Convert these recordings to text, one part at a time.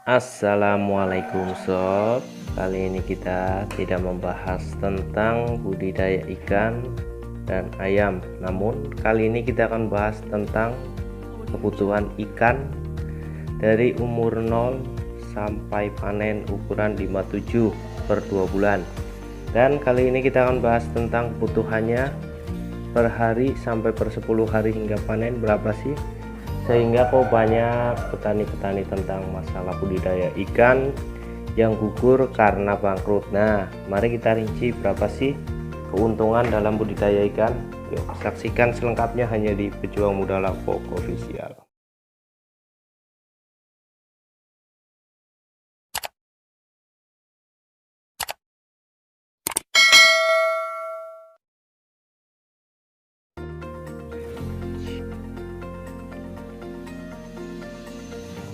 Assalamualaikum sob. Kali ini kita tidak membahas tentang budidaya ikan dan ayam, namun kali ini kita akan bahas tentang kebutuhan ikan dari umur 0 sampai panen ukuran 57 per 2 bulan. Dan kali ini kita akan bahas tentang kebutuhannya per hari sampai per 10 hari hingga panen berapa sih, sehingga kok banyak petani-petani tentang masalah budidaya ikan yang gugur karena bangkrut. Nah, mari kita rinci berapa sih keuntungan dalam budidaya ikan. Yuk saksikan selengkapnya hanya di Pejuang Muda Lampok Official.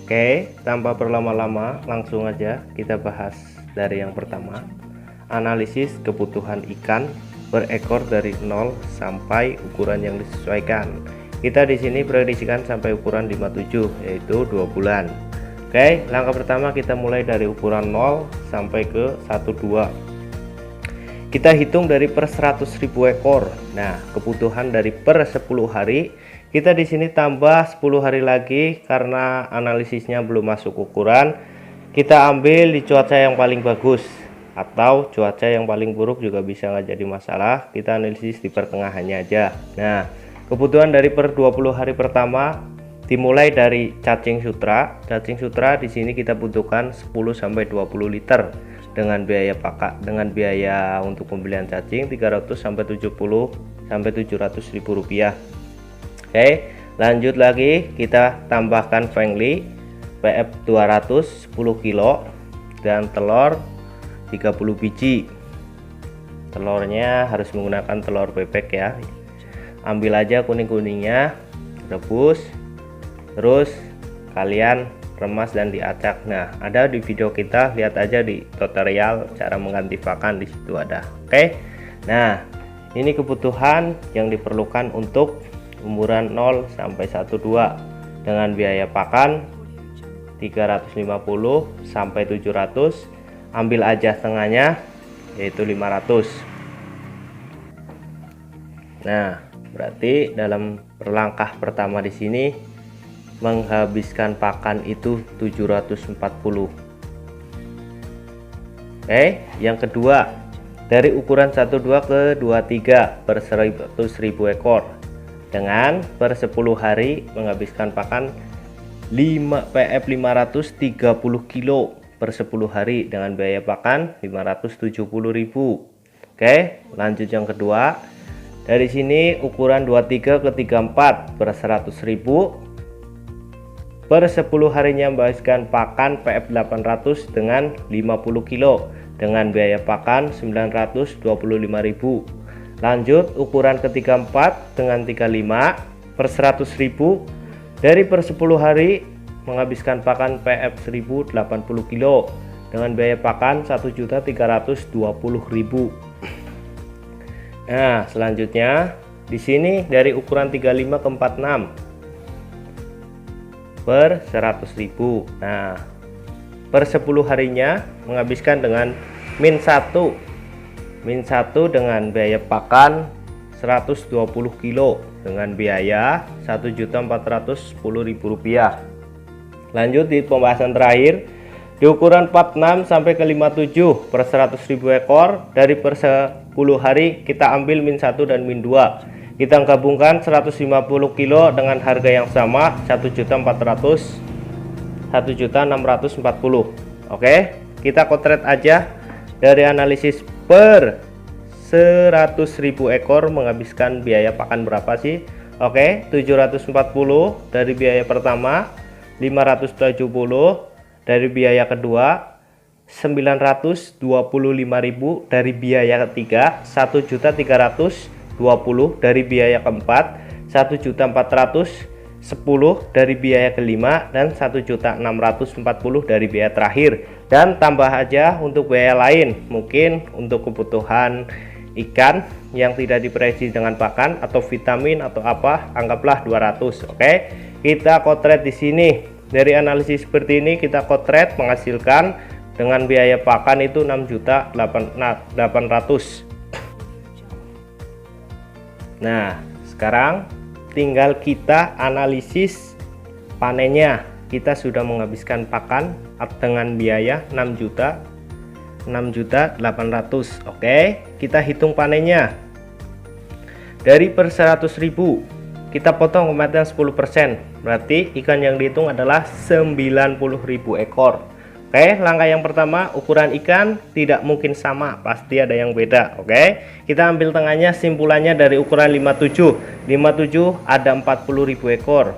Oke, tanpa berlama-lama langsung aja kita bahas dari yang pertama. Analisis kebutuhan ikan per ekor dari 0 sampai ukuran yang disesuaikan. Kita di sini prediksikan sampai ukuran 57, yaitu 2 bulan. Oke, langkah pertama kita mulai dari ukuran 0 sampai ke 12. Kita hitung dari per 100.000 ekor. Nah, kebutuhan dari per 10 hari kita di sini tambah 10 hari lagi karena analisisnya belum masuk ukuran. Kita ambil di cuaca yang paling bagus, atau cuaca yang paling buruk juga bisa nggak jadi masalah. Kita analisis di pertengahannya aja. Nah, kebutuhan dari per 20 hari pertama dimulai dari cacing sutra. Cacing sutra di sini kita butuhkan 10 sampai 20 liter dengan biaya untuk pembelian cacing 300 sampai 70 sampai 700.000 rupiah. Oke, lanjut lagi kita tambahkan Fengli PF 200 10 kilo dan telur 30 biji. Telurnya harus menggunakan telur bebek ya. Ambil aja kuning-kuningnya, rebus, terus kalian remas dan diacak. Nah, ada di video kita, lihat aja di tutorial cara mengganti pakan, di situ ada. Oke. Nah, ini kebutuhan yang diperlukan untuk umuran 0 sampai 12 dengan biaya pakan 350 sampai 700. Ambil aja tengahnya yaitu 500. Nah, berarti dalam langkah pertama di sini menghabiskan pakan itu 740. Oke, yang kedua, dari ukuran 12 ke 23 per 100.000 ekor dengan per 10 hari menghabiskan pakan PF 530 kilo per 10 hari dengan biaya pakan 570.000. Oke, lanjut yang kedua. Dari sini ukuran 23 ke 34 per 100.000 per 10 harinya menghabiskan pakan PF 800 dengan 50 kilo dengan biaya pakan 925.000. Lanjut ukuran ke 34 dengan 35 per 100.000 dari per 10 hari menghabiskan pakan PF 1080 kilo dengan biaya pakan 1.320.000. Nah, selanjutnya di sini dari ukuran 35 ke 46 per 100.000. Nah, per 10 harinya menghabiskan dengan min 1 dengan biaya pakan 120 kilo dengan biaya 1.410.000 rupiah. Lanjut di pembahasan terakhir di ukuran 46 sampai ke 57 per 100.000 ekor. Dari per 10 hari kita ambil min 1 dan min 2. Kita gabungkan 150 kilo dengan harga yang sama 1.640. Oke, kita kotret aja dari analisis per 100.000 ekor menghabiskan biaya pakan berapa sih. Oke, 740 dari biaya pertama, 570 dari biaya kedua, 925.000 dari biaya ketiga, 1.320 dari biaya keempat, 1.410 dari biaya kelima, dan 1.640 dari biaya terakhir. Dan tambah aja untuk biaya lain, mungkin untuk kebutuhan ikan yang tidak diprediksi dengan pakan atau vitamin atau apa, anggaplah 200. Oke, kita kotret di sini Dari analisis seperti ini kita kotret menghasilkan dengan biaya pakan itu 6.800.000. Nah, sekarang tinggal kita analisis panennya. Kita sudah menghabiskan pakan dengan biaya 6.800.000. Oke, kita hitung panennya. Dari per 100.000 kita potong kematian 10%. Berarti ikan yang dihitung adalah 90.000 ekor. Oke, langkah yang pertama, ukuran ikan tidak mungkin sama, pasti ada yang beda. Oke, kita ambil tengahnya, simpulannya dari ukuran 57. 57 ada 40.000 ekor.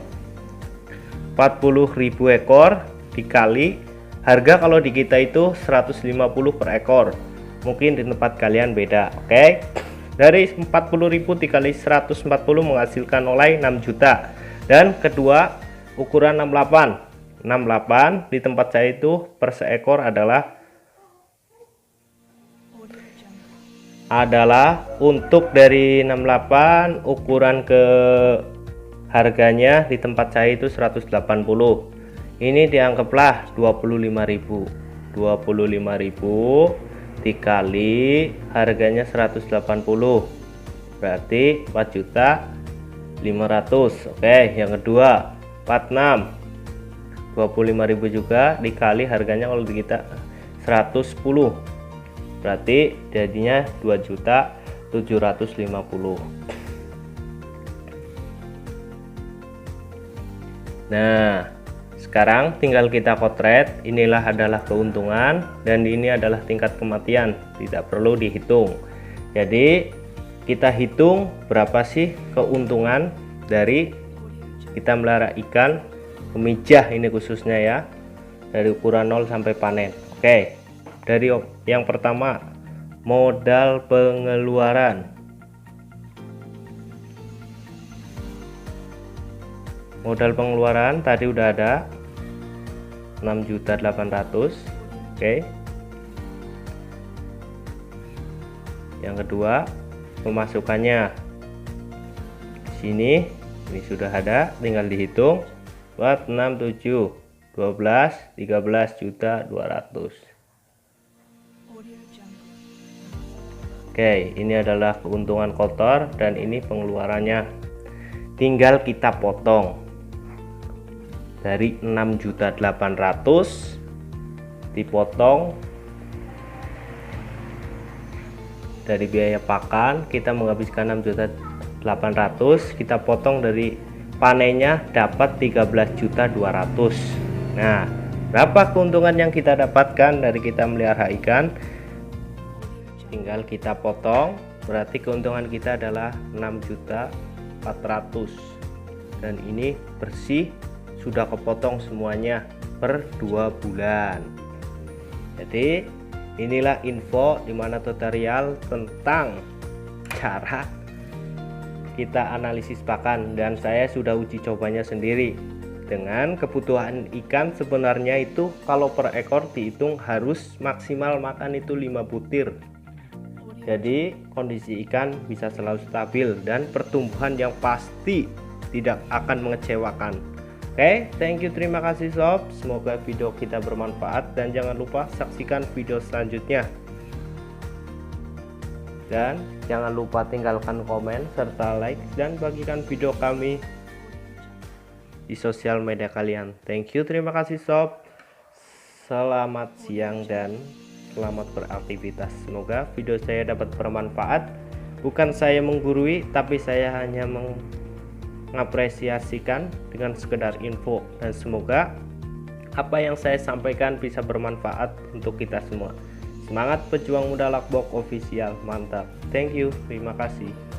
40.000 ekor dikali harga kalau di kita itu 150 per ekor. Mungkin di tempat kalian beda. Oke, dari 40.000 dikali 140 menghasilkan nilai 6 juta. Dan kedua, ukuran 68 di tempat saya itu per seekor adalah untuk dari 68 ukuran ke harganya di tempat saya itu 180. Ini dianggaplah 25.000 dikali harganya 180 berarti 4.500.000. Oke, yang kedua 46 25.000 juga dikali harganya kalau kita 110 berarti jadinya 2.750.000. Nah, sekarang tinggal kita kotret. Inilah adalah keuntungan dan ini adalah tingkat kematian, tidak perlu dihitung. Jadi kita hitung berapa sih keuntungan dari kita melihara ikan kemijah ini khususnya ya, dari ukuran 0 sampai panen. Oke, dari yang pertama modal pengeluaran. Modal pengeluaran tadi udah ada 6.800.000. Oke, yang kedua pemasukannya di sini ini sudah ada, tinggal dihitung. 4, 6, 7, 12, 13.200.000. Oke, ini adalah keuntungan kotor dan ini pengeluarannya. Tinggal kita potong dari 6.800.000 dipotong dari biaya pakan, kita menghabiskan 6.800.000, kita potong dari panennya dapat 13.200.000. Nah, berapa keuntungan yang kita dapatkan dari kita melihara ikan? Tinggal kita potong, berarti keuntungan kita adalah 6.400.000. Dan ini bersih, sudah kepotong semuanya per 2 bulan. Jadi inilah info dimana tutorial tentang cara kita analisis pakan, dan saya sudah uji cobanya sendiri. Dengan kebutuhan ikan sebenarnya itu kalau per ekor dihitung harus maksimal makan itu 5 butir. Jadi kondisi ikan bisa selalu stabil dan pertumbuhan yang pasti tidak akan mengecewakan. Oke, thank you, terima kasih sob. Semoga video kita bermanfaat dan jangan lupa saksikan video selanjutnya. Dan jangan lupa tinggalkan komen serta like dan bagikan video kami di sosial media kalian. Thank you, terima kasih sob. Selamat siang dan selamat beraktivitas. Semoga video saya dapat bermanfaat. Bukan saya menggurui, tapi saya hanya mengapresiasikan dengan sekedar info, dan semoga apa yang saya sampaikan bisa bermanfaat untuk kita semua. Semangat pejuang muda Lakbok official, mantap. Thank you, terima kasih.